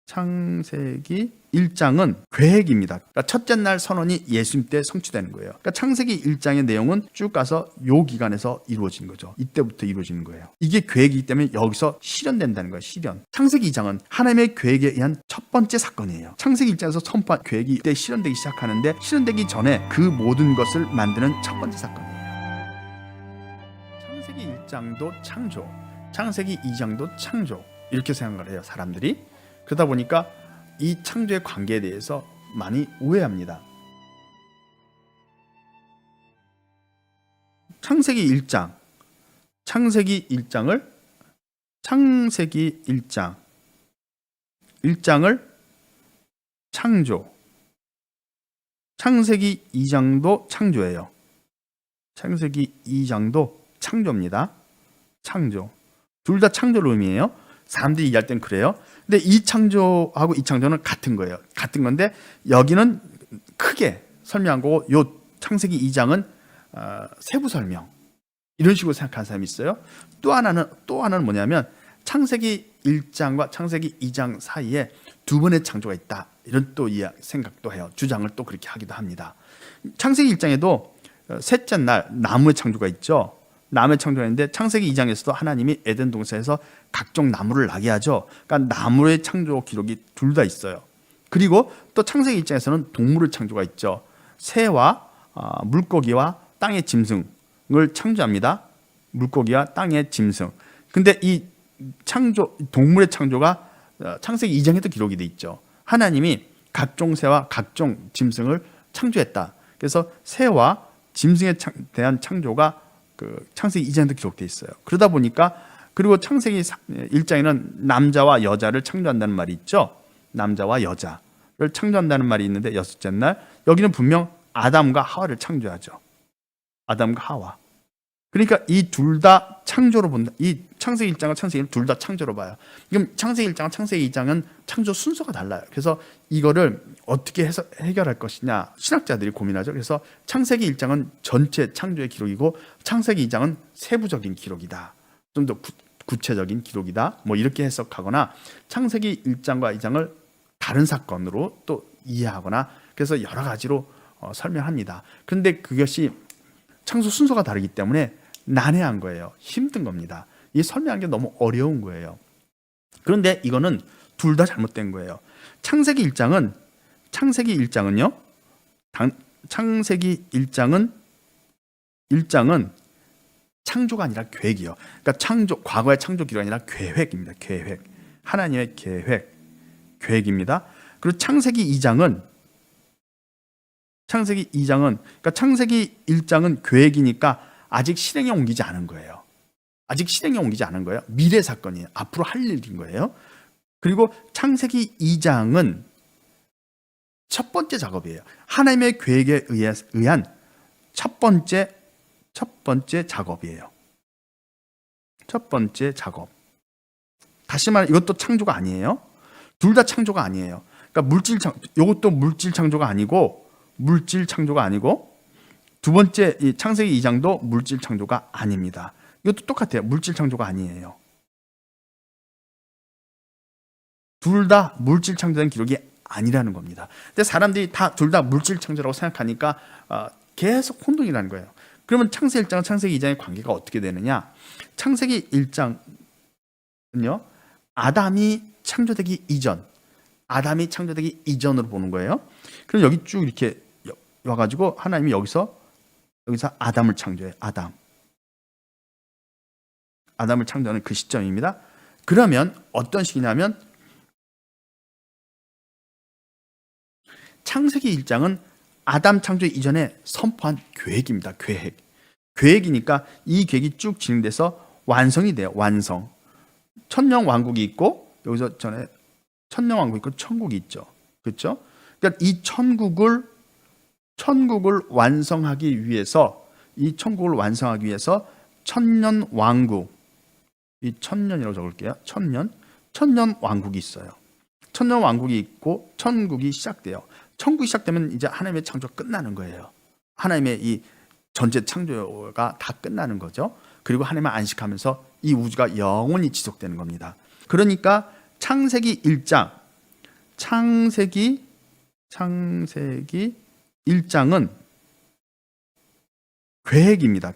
창세기 1장은 계획입니다. 그러니까 첫째 날 선언이 예수님 때 성취되는 거예요. 그러니까 창세기 1장의 내용은 쭉 가서 요 기간에서 이루어진 거죠. 이때부터 이루어지는 거예요. 이게 계획이기 때문에 여기서 실현된다는 거예요. 실현. 창세기 2장은 하나님의 계획에 의한 첫 번째 사건이에요. 창세기 1장에서 선포한 계획이 이때 실현되기 시작하는데, 실현되기 전에 그 모든 것을 만드는 첫 번째 사건이에요. 창세기 1장도 창조, 창세기 2장도 창조, 이렇게 생각을 해요, 사람들이. 그러다 보니까 이 창조의 관계에 대해서 많이 오해합니다. 창세기 1장, 창세기 1장을 창조, 창세기 2장도 창조예요. 창세기 2장도 창조입니다. 창조. 둘 다 창조로 의미해요. 사람들이 이해할 땐 그래요. 근데 이 창조하고 이 창조는 같은 거예요. 같은 건데 여기는 크게 설명한 거고, 요 창세기 2장은 세부 설명, 이런 식으로 생각하는 사람이 있어요. 또 하나는 뭐냐면 창세기 1장과 창세기 2장 사이에 두 번의 창조가 있다, 이런 또 생각도 해요. 주장을 또 그렇게 하기도 합니다. 창세기 1장에도 셋째 날 나무의 창조가 있죠. 나무의 창조가 있는데 창세기 2장에서도 하나님이 에덴 동산에서 각종 나무를 나게 하죠. 그러니까 나무의 창조 기록이 둘 다 있어요. 그리고 또 창세기 1장에서는 동물의 창조가 있죠. 새와 물고기와 땅의 짐승을 창조합니다. 물고기와 땅의 짐승. 근데 이 동물의 창조가 창세기 2장에도 기록이 돼 있죠. 하나님이 각종 새와 각종 짐승을 창조했다. 그래서 새와 짐승에 대한 창조가 창세기 2장에도 기록되어 있어요. 그러다 보니까, 그리고 창세기 1장에는 남자와 여자를 창조한다는 말이 있죠. 남자와 여자를 창조한다는 말이 있는데, 여섯째 날 여기는 분명 아담과 하와를 창조하죠. 아담과 하와. 그러니까 이 둘 다 창조로 본다. 이 창세기 1장과 창세기 2장 둘 다 창조로 봐요. 그럼 창세기 1장과 창세기 2장은 창조 순서가 달라요. 그래서 이거를 어떻게 해결할 것이냐, 신학자들이 고민하죠. 그래서 창세기 1장은 전체 창조의 기록이고 창세기 2장은 세부적인 기록이다, 좀 더 구체적인 기록이다, 뭐 이렇게 해석하거나 창세기 1장과 2장을 다른 사건으로 또 이해하거나, 그래서 여러 가지로 설명합니다. 그런데 그것이 창조 순서가 다르기 때문에 난해한 거예요. 힘든 겁니다. 이 설명하는 게 너무 어려운 거예요. 그런데 이거는 둘 다 잘못된 거예요. 창세기 1장은요, 창세기 1장은 창조가 아니라 계획이요. 그러니까 과거의 창조 기록이 아니라 계획입니다. 계획. 하나님의 계획입니다. 그리고 창세기 2장은 그러니까 창세기 1장은 계획이니까 아직 실행에 옮기지 않은 거예요. 미래 사건이에요. 앞으로 할 일인 거예요. 그리고 창세기 2장은 첫 번째 작업이에요. 하나님의 계획에 의한 첫 번째 작업이에요. 첫 번째 작업. 다시 말해, 이것도 창조가 아니에요. 둘 다 창조가 아니에요. 그러니까 이것도 물질 창조가 아니고 두 번째 이 창세기 2장도 물질 창조가 아닙니다. 이것도 똑같아요. 물질 창조가 아니에요. 둘 다 물질 창조된 기록이 아니라는 겁니다. 근데 사람들이 둘 다 물질 창조라고 생각하니까 계속 혼동이 나는 거예요. 그러면 창세기 1장과 창세기 2장의 관계가 어떻게 되느냐? 창세기 1장은요, 아담이 창조되기 이전으로 보는 거예요. 그럼 여기 쭉 이렇게 와가지고 하나님이 여기서 아담을 창조해요. 아담을 창조하는 그 시점입니다. 그러면 어떤 식이냐면, 창세기 1장은 아담 창조 이전에 선포한 계획입니다. 계획이니까 이 계획이 쭉 진행돼서 완성이 돼요. 완성. 천년 왕국이 있고, 여기서 전에 천년 왕국이 있고 천국이 있죠. 그렇죠? 그러니까 이 천국을 완성하기 위해서 천년 왕국, 이 천년이라고 적을게요. 천년 왕국이 있어요. 천년 왕국이 있고 천국이 시작돼요. 천국이 시작되면 이제 하나님의 창조가 끝나는 거예요. 하나님의 이 전체 창조가 다 끝나는 거죠. 그리고 하나님을 안식하면서 이 우주가 영원히 지속되는 겁니다. 그러니까 창세기 1장, 창세기 1장은 계획입니다.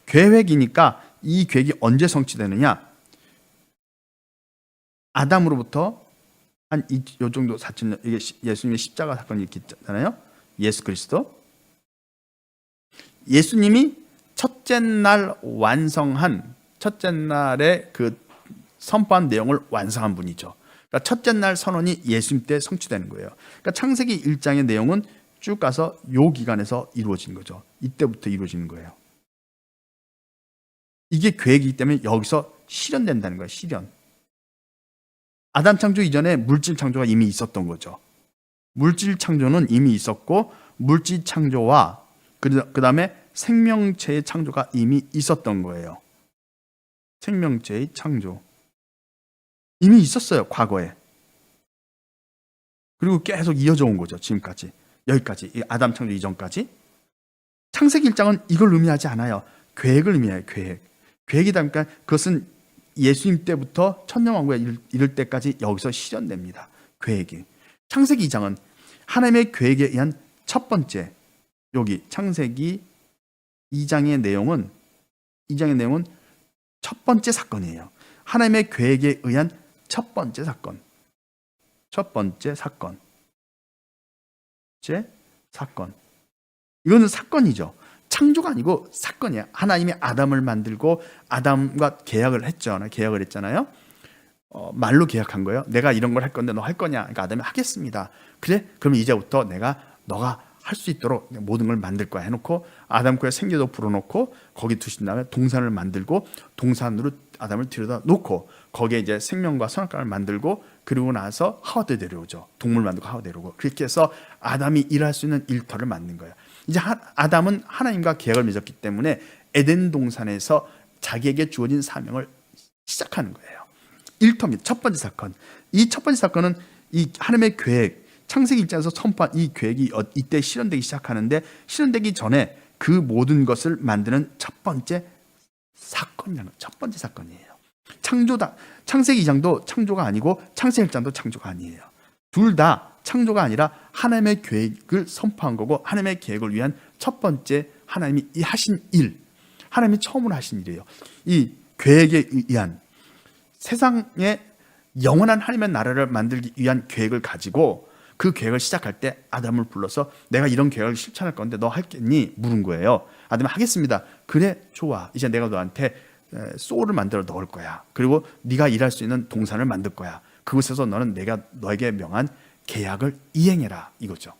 계획이니까 이 계획이 언제 성취되느냐? 아담으로부터 한 요 정도 4,000년, 이게 예수님의 십자가 사건이 있잖아요. 예수 그리스도. 예수님이 첫째 날 첫째 날에 그 선포한 내용을 완성한 분이죠. 그러니까 첫째 날 선언이 예수님 때 성취되는 거예요. 그러니까 창세기 1장의 내용은 쭉 가서 요 기간에서 이루어진 거죠. 이때부터 이루어지는 거예요. 이게 계획이기 때문에 여기서 실현된다는 거예요. 실현. 아담 창조 이전에 물질 창조가 이미 있었던 거죠. 물질 창조는 이미 있었고, 물질 창조와 그 다음에 생명체의 창조가 이미 있었던 거예요. 생명체의 창조 이미 있었어요, 과거에. 그리고 계속 이어져 온 거죠. 지금까지, 여기까지, 이 아담 창조 이전까지. 창세기 1장은 이걸 의미하지 않아요. 계획을 의미해요. 계획이다 보니까 그것은 예수님 때부터 천년왕국에 이를 때까지 여기서 실현됩니다. 계획이. 창세기 2장은 하나님의 계획에 의한 첫 번째, 여기 창세기 2장의 내용은 첫 번째 사건이에요. 하나님의 계획에 의한 첫 번째 사건. 이거는 사건이죠. 창조가 아니고 사건이야. 하나님이 아담을 만들고 아담과 계약을 했잖아요. 말로 계약한 거예요. 내가 이런 걸 할 건데 너 할 거냐? 그러니까 아담이 하겠습니다. 그래? 그럼 이제부터 너가 할 수 있도록 모든 걸 만들 거야 해놓고 아담 코에 생겨도 불어넣고 거기 두신 다음에 동산을 만들고 동산으로 아담을 들여다 놓고 거기에 이제 생명과 선악과를 만들고 그리고 나서 하와도 데려오죠. 동물 만들고 하와 데려오고 그렇게 해서 아담이 일할 수 있는 일터를 만든 거예요. 이제 아담은 하나님과 계약을 맺었기 때문에 에덴 동산에서 자기에게 주어진 사명을 시작하는 거예요. 일터입니다. 첫 번째 사건. 이 첫 번째 사건은 이 하나님의 계획, 창세기 입장에서 선포한 이 계획이 이때 실현되기 시작하는데 실현되기 전에 그 모든 것을 만드는 첫 번째 사건이에요. 창세기 2장도 창조가 아니고 창세기 1장도 창조가 아니에요. 둘 다 창조가 아니라 하나님의 계획을 선포한 거고 하나님의 계획을 위한 첫 번째 하나님이 하신 일, 하나님이 처음으로 하신 일이에요. 이 계획에 의한 세상에 영원한 하나님의 나라를 만들기 위한 계획을 가지고 그 계획을 시작할 때 아담을 불러서 내가 이런 계획을 실천할 건데 너 하겠니? 물은 거예요. 아담이 하겠습니다. 그래, 좋아. 이제 내가 너한테 소울을 만들어 넣을 거야. 그리고 네가 일할 수 있는 동산을 만들 거야. 그곳에서 너는 내가 너에게 명한 계약을 이행해라, 이거죠.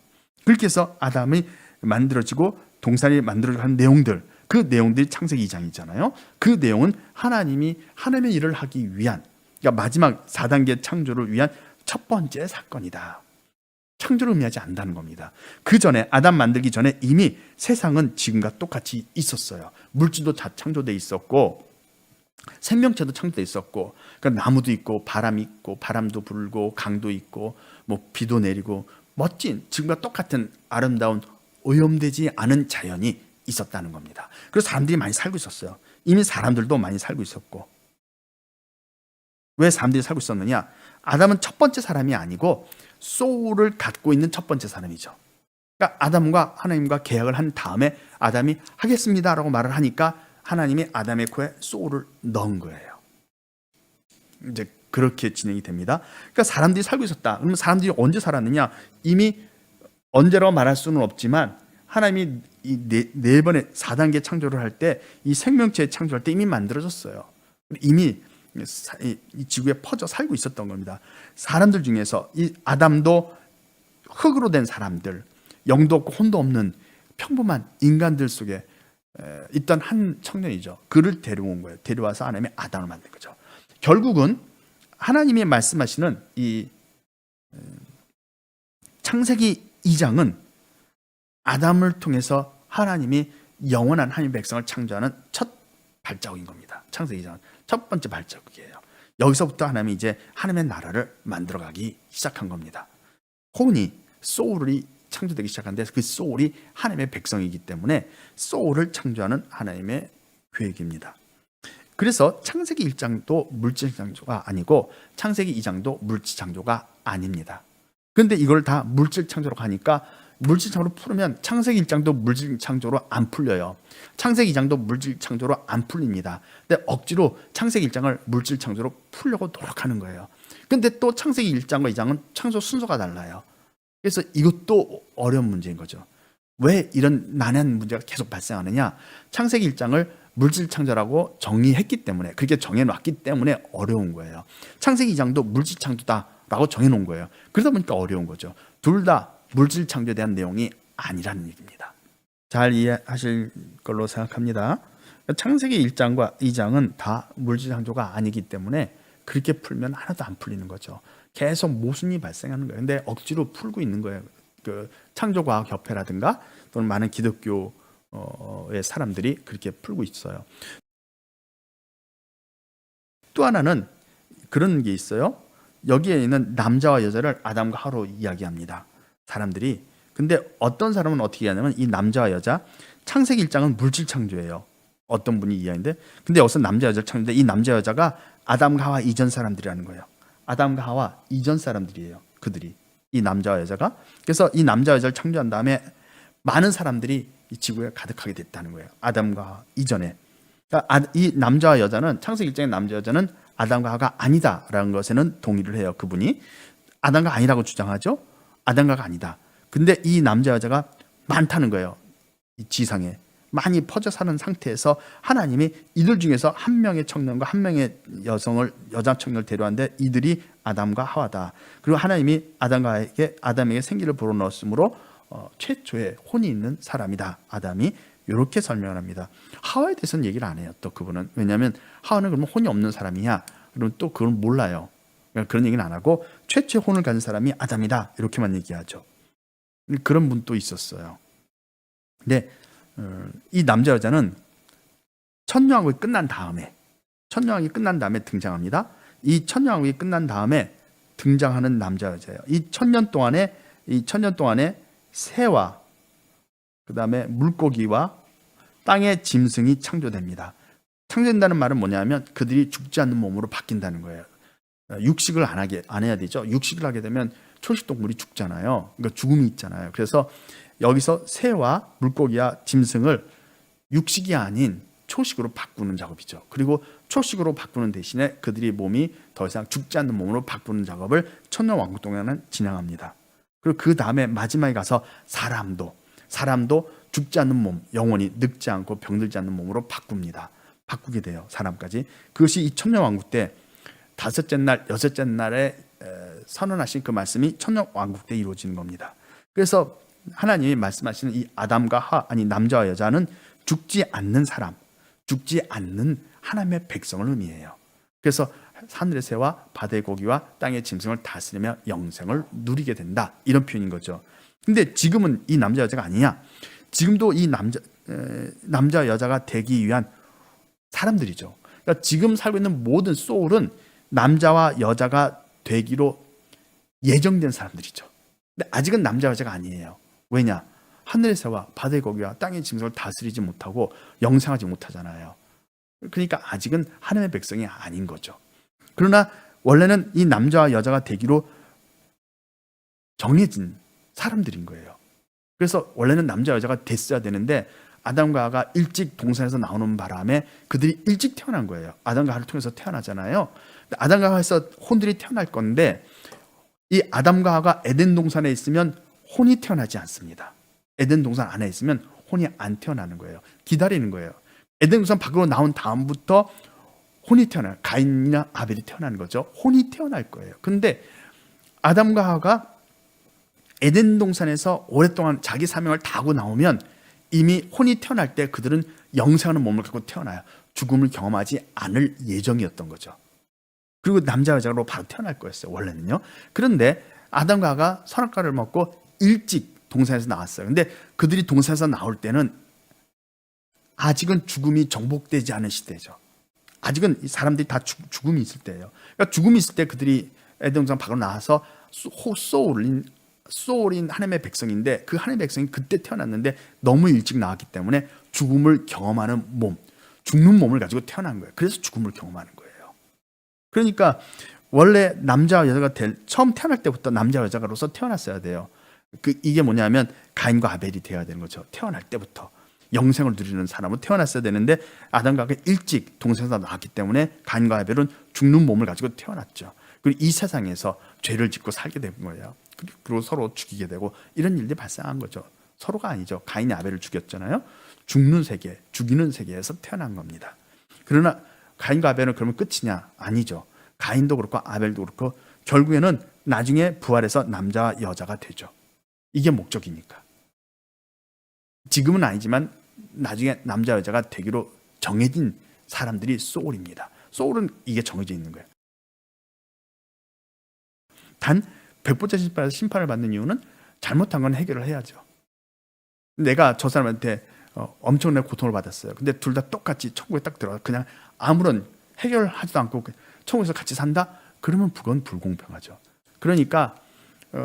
그렇게 해서 아담이 만들어지고 동산이 만들어지는 내용들, 그 내용들이 창세기 2장이잖아요. 그 내용은 하나님이 하나님의 일을 하기 위한, 그러니까 마지막 4단계 창조를 위한 첫 번째 사건이다. 창조를 의미하지 않는다는 겁니다. 그 전에 아담 만들기 전에 이미 세상은 지금과 똑같이 있었어요. 물질도 다 창조돼 있었고 생명체도 창조돼 있었고, 그러니까 나무도 있고 바람이 있고 바람도 불고 강도 있고 뭐 비도 내리고 멋진 지금과 똑같은 아름다운 오염되지 않은 자연이 있었다는 겁니다. 그래서 사람들이 많이 살고 있었어요. 이미 사람들도 많이 살고 있었고. 왜 사람들이 살고 있었느냐? 아담은 첫 번째 사람이 아니고 소울을 갖고 있는 첫 번째 사람이죠. 그러니까 아담과 하나님과 계약을 한 다음에 아담이 하겠습니다라고 말을 하니까 하나님이 아담의 코에 소울을 넣은 거예요. 이제 그렇게 진행이 됩니다. 그러니까 사람들이 살고 있었다. 그러면 사람들이 언제 살았느냐? 이미 언제라고 말할 수는 없지만 하나님이 이 네 번의 4단계 창조를 할 때 이 생명체 창조할 때 이미 만들어졌어요. 이미 이 지구에 퍼져 살고 있었던 겁니다. 사람들 중에서 이 아담도 흙으로 된 사람들, 영도 없고 혼도 없는 평범한 인간들 속에 있던 한 청년이죠. 그를 데려온 거예요. 데려와서 하나님의 아담을 만든 거죠. 결국은 하나님이 말씀하시는 이 창세기 2장은 아담을 통해서 하나님이 영원한 하나님의 백성을 창조하는 첫 발자국인 겁니다. 창세기 2장은 첫 번째 발자국이에요. 여기서부터 하나님이 이제 하나님의 나라를 만들어가기 시작한 겁니다. 혼이, 소울이 창조되기 시작한데 그 소울이 하나님의 백성이기 때문에 소울을 창조하는 하나님의 계획입니다. 그래서 창세기 1장도 물질 창조가 아니고 창세기 2장도 물질 창조가 아닙니다. 근데 이걸 다 물질 창조로 가니까 물질 창조로 풀으면 창세기 1장도 물질 창조로 안 풀려요. 창세기 2장도 물질 창조로 안 풀립니다. 근데 억지로 창세기 1장을 물질 창조로 풀려고 노력하는 거예요. 근데 또 창세기 1장과 2장은 창조 순서가 달라요. 그래서 이것도 어려운 문제인 거죠. 왜 이런 난해한 문제가 계속 발생하느냐? 창세기 1장을 물질 창조라고 정의했기 때문에, 그렇게 정해놨기 때문에 어려운 거예요. 창세기 2장도 물질 창조다라고 정해놓은 거예요. 그러다 보니까 어려운 거죠. 둘 다 물질 창조에 대한 내용이 아니라는 얘기입니다. 잘 이해하실 걸로 생각합니다. 창세기 1장과 2장은 다 물질 창조가 아니기 때문에 그렇게 풀면 하나도 안 풀리는 거죠. 계속 모순이 발생하는 거예요. 근데 억지로 풀고 있는 거예요. 그 창조과학 협회라든가 또는 많은 기독교의 사람들이 그렇게 풀고 있어요. 또 하나는 그런 게 있어요. 여기에 있는 남자와 여자를 아담과 하와로 이야기합니다. 사람들이. 근데 어떤 사람은 어떻게 하냐면 이 남자와 여자, 창세기 1장은 물질 창조예요. 어떤 분이 이야기인데, 근데 여기서 남자 여자를 창조인데 이 남자 여자가 아담과 하와 이전 사람들이라는 거예요. 아담과 하와 이전 사람들이에요. 그들이, 이 남자와 여자가. 그래서 이 남자 여자를 창조한 다음에 많은 사람들이 이 지구에 가득하게 됐다는 거예요. 아담과 하와 이전에. 그러니까 이 남자와 여자는, 창세기 1장의 남자 여자는 아담과 하와가 아니다라는 것에는 동의를 해요. 그분이 아담과 아니라고 주장하죠. 아담과 하와가 아니다. 근데 이 남자 여자가 많다는 거예요. 이 지상에 많이 퍼져 사는 상태에서 하나님이 이들 중에서 한 명의 청년과 한 명의 여자 청년을 데려왔는데 이들이 아담과 하와다. 그리고 하나님이 아담에게 생기를 불어넣었으므로 최초의 혼이 있는 사람이다. 아담이 이렇게 설명을 합니다. 하와에 대해서는 얘기를 안 해요. 또 그분은. 왜냐하면 하와는 그러면 혼이 없는 사람이냐? 그러면 또 그걸 몰라요. 그러니까 그런 얘기는 안 하고 최초의 혼을 가진 사람이 아담이다. 이렇게만 얘기하죠. 그런 분도 있었어요. 근데 이 남자 여자는 천년왕국이 끝난 다음에 등장합니다. 이 천년왕국이 끝난 다음에 등장하는 남자 여자예요. 이 천년 동안에 새와 그다음에 물고기와 땅의 짐승이 창조됩니다. 창조된다는 말은 뭐냐면 그들이 죽지 않는 몸으로 바뀐다는 거예요. 육식을 안 해야 되죠. 육식을 하게 되면 초식 동물이 죽잖아요. 그러니까 죽음이 있잖아요. 그래서 여기서 새와 물고기와 짐승을 육식이 아닌 초식으로 바꾸는 작업이죠. 그리고 초식으로 바꾸는 대신에 그들의 몸이 더 이상 죽지 않는 몸으로 바꾸는 작업을 천년왕국 동안은 진행합니다. 그리고 그 다음에 마지막에 가서 사람도 죽지 않는 몸, 영원히 늙지 않고 병들지 않는 몸으로 바꾸게 돼요. 사람까지. 그것이 이 천년왕국 때 다섯째 날, 여섯째 날에 선언하신 그 말씀이 천년왕국 때 이루어지는 겁니다. 그래서 하나님이 말씀하시는 이 아담과 남자와 여자는 죽지 않는 사람, 죽지 않는 하나님의 백성을 의미해요. 그래서 하늘의 새와 바다의 고기와 땅의 짐승을 다스리며 영생을 누리게 된다. 이런 표현인 거죠. 근데 지금은 이 남자 여자가 아니냐? 지금도 이 남자 여자가 되기 위한 사람들이죠. 그러니까 지금 살고 있는 모든 소울은 남자와 여자가 되기로 예정된 사람들이죠. 근데 아직은 남자 여자가 아니에요. 왜냐? 하늘의 새와 바다의 고기와 땅의 짐승을 다스리지 못하고 영생하지 못하잖아요. 그러니까 아직은 하나님의 백성이 아닌 거죠. 그러나 원래는 이 남자와 여자가 되기로 정해진 사람들인 거예요. 그래서 원래는 남자 여자가 됐어야 되는데 아담과 하와가 일찍 동산에서 나오는 바람에 그들이 일찍 태어난 거예요. 아담과 하와를 통해서 태어나잖아요. 아담과 하와에서 혼들이 태어날 건데 이 아담과 하와가 에덴 동산에 있으면 혼이 태어나지 않습니다. 에덴 동산 안에 있으면 혼이 안 태어나는 거예요. 기다리는 거예요. 에덴 동산 밖으로 나온 다음부터 혼이 태어나요. 가인이나 아벨이 태어나는 거죠. 혼이 태어날 거예요. 근데 아담과 하와가 에덴 동산에서 오랫동안 자기 사명을 다하고 나오면 이미 혼이 태어날 때 그들은 영생하는 몸을 갖고 태어나요. 죽음을 경험하지 않을 예정이었던 거죠. 그리고 남자 여자로 바로 태어날 거였어요. 원래는요. 그런데 아담과 하와가 선악과를 먹고 일찍 동산에서 나왔어요. 근데 그들이 동산에서 나올 때는 아직은 죽음이 정복되지 않은 시대죠. 아직은 이 사람들이 다 죽음이 있을 때예요. 그러니까 죽음이 있을 때 그들이 에덴 동산 밖으로 나와서 소울인 하나님의 백성인데 그 하나님의 백성이 그때 태어났는데 너무 일찍 나왔기 때문에 죽음을 경험하는 몸, 죽는 몸을 가지고 태어난 거예요. 그래서 죽음을 경험하는 거예요. 그러니까 원래 남자와 여자가 처음 태어날 때부터 남자와 여자가로서 태어났어야 돼요. 이게 뭐냐면 가인과 아벨이 되어야 되는 거죠. 태어날 때부터 영생을 누리는 사람은 태어났어야 되는데 아담과 하와가 일찍 동생에서 나왔기 때문에 가인과 아벨은 죽는 몸을 가지고 태어났죠. 그리고 이 세상에서 죄를 짓고 살게 된 거예요. 그리고 서로 죽이게 되고 이런 일들이 발생한 거죠. 서로가 아니죠. 가인이 아벨을 죽였잖아요. 죽는 세계, 죽이는 세계에서 태어난 겁니다. 그러나 가인과 아벨은 그러면 끝이냐? 아니죠. 가인도 그렇고 아벨도 그렇고 결국에는 나중에 부활해서 남자와 여자가 되죠. 이게 목적이니까. 지금은 아니지만 나중에 남자 여자가 되기로 정해진 사람들이 소울입니다. 소울은 이게 정해져 있는 거예요. 단 백보자 심판을 받는 이유는 잘못한 건 해결을 해야죠. 내가 저 사람한테 엄청난 고통을 받았어요. 근데 둘 다 똑같이 천국에 딱 들어가 그냥 아무런 해결하지도 않고 천국에서 같이 산다? 그러면 그건 불공평하죠. 그러니까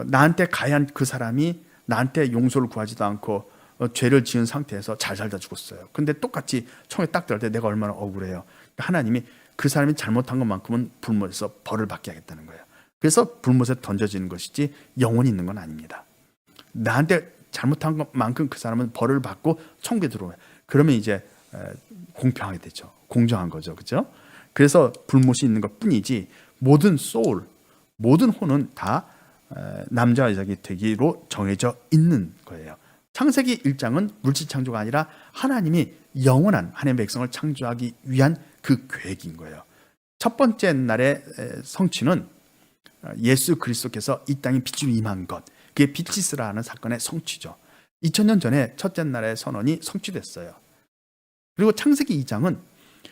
나한테 가해한 그 사람이 나한테 용서를 구하지도 않고 죄를 지은 상태에서 잘 살다 죽었어요. 근데 똑같이 천국에 딱 들어갈 때 내가 얼마나 억울해요. 하나님이 그 사람이 잘못한 것만큼은 불못에서 벌을 받게 하겠다는 거예요. 그래서 불못에 던져지는 것이지 영원히 있는 건 아닙니다. 나한테 잘못한 것만큼 그 사람은 벌을 받고 천국에 들어와요. 그러면 이제 공평하게 되죠. 공정한 거죠. 그렇죠? 그래서 불못이 있는 것뿐이지 모든 소울, 모든 혼은 다 남자와 여자가 되기로 정해져 있는 거예요. 창세기 1장은 물질 창조가 아니라 하나님이 영원한 하나님의 백성을 창조하기 위한 그 계획인 거예요. 첫 번째 날의 성취는 예수 그리스도께서 이 땅에 빛으로 임한 것, 그게 빛이스라는 사건의 성취죠. 2000년 전에 첫째 날의 선언이 성취됐어요. 그리고 창세기 2장은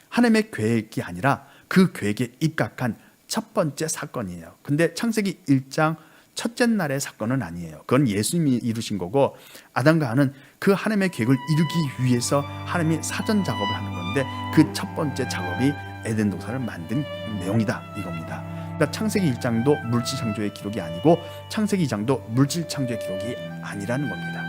하나님의 계획이 아니라 그 계획에 입각한 첫 번째 사건이에요. 근데 창세기 1장 첫째 날의 사건은 아니에요. 그건 예수님이 이루신 거고 아담과 하와는 그 하나님의 계획을 이루기 위해서 하나님이 사전 작업을 하는 건데 그 첫 번째 작업이 에덴 동산을 만든 내용이다 이겁니다. 그러니까 창세기 1장도 물질 창조의 기록이 아니고 창세기 2장도 물질 창조의 기록이 아니라는 겁니다.